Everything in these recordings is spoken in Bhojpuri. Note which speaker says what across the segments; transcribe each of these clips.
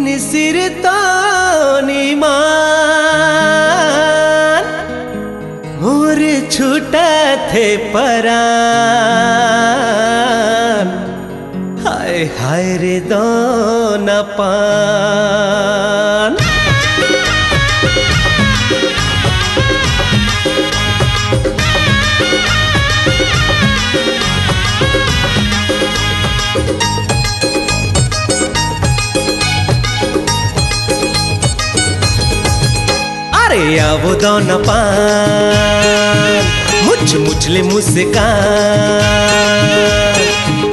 Speaker 1: सिर तो मान मोर छूटा थे परान हाय हाय रे दोना पान। अरे आवो दोना पान मुछ मुछले मुस्कान,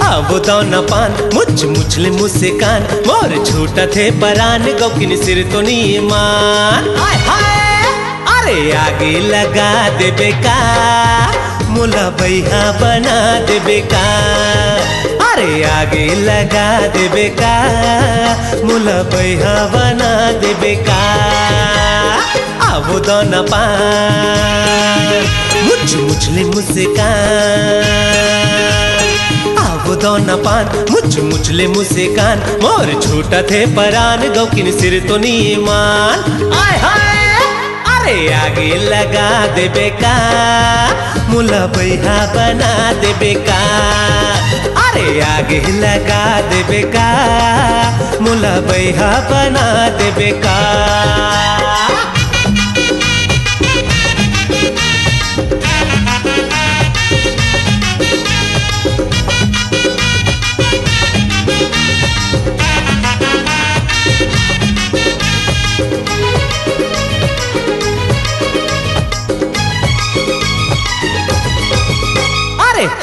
Speaker 1: आवो दोना पान मुछ मुछले मुस्कान मोर छूटा थे परान गौकिन सिर तो मान। हाय हाय अरे आगे लगा दे बेका मुला भैया बना दे बेका, अरे आगे लगा दे बेका मुला भैया बना दे बेका। आवो दोना पान मुछ मुछले मुस्कान, आवो दोना पान मुछ मुछले मुस्कान मोर छूटा थे परान गौकिन सिर तो मान। आय हाय अरे आगे लगा दे बेका मुला भैया बना दे बेका, अरे आगे लगा दे बेका मुला भैया बना दे बेका।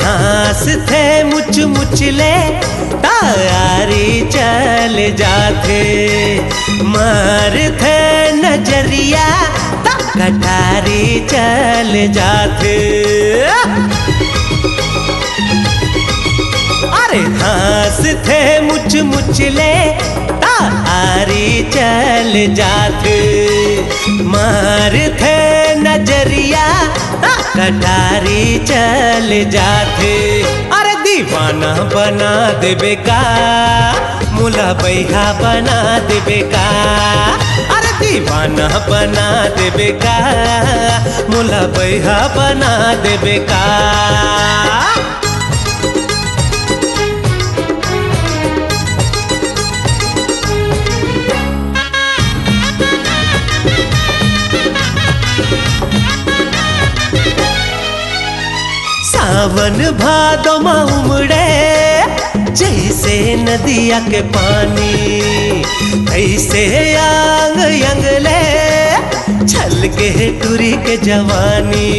Speaker 1: हास थे मुच मुचले तारी चल जाते, मार थे नजरिया कटारी चल जाते। अरे हास थे मुच मुचले तारी चल जाते, मार थे नजरिया कटारी चल जाते। अरे दीवाना बना दे बेका मुला भैया बना दे बेका, अरे दीवाना बना दे बेका मुला भैया बना दे बेका। सावन भादो में उमड़े जैसे नदिया के पानी, ऐसे आंग यंगले छल के टूरी के जवानी।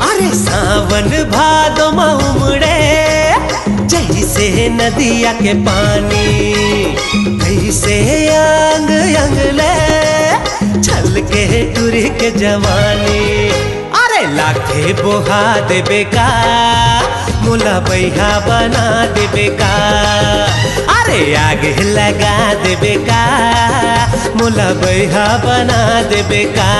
Speaker 1: अरे सावन भादो में उमड़े जैसे नदिया के पानी, ऐसे आंग यंगले छल के टूरी के जवानी। अरे लाखे बोहा दे बेका मुला भैया बना दे बेका, अरे आगे लगा दे बेका मुला भैया बना दे बेका।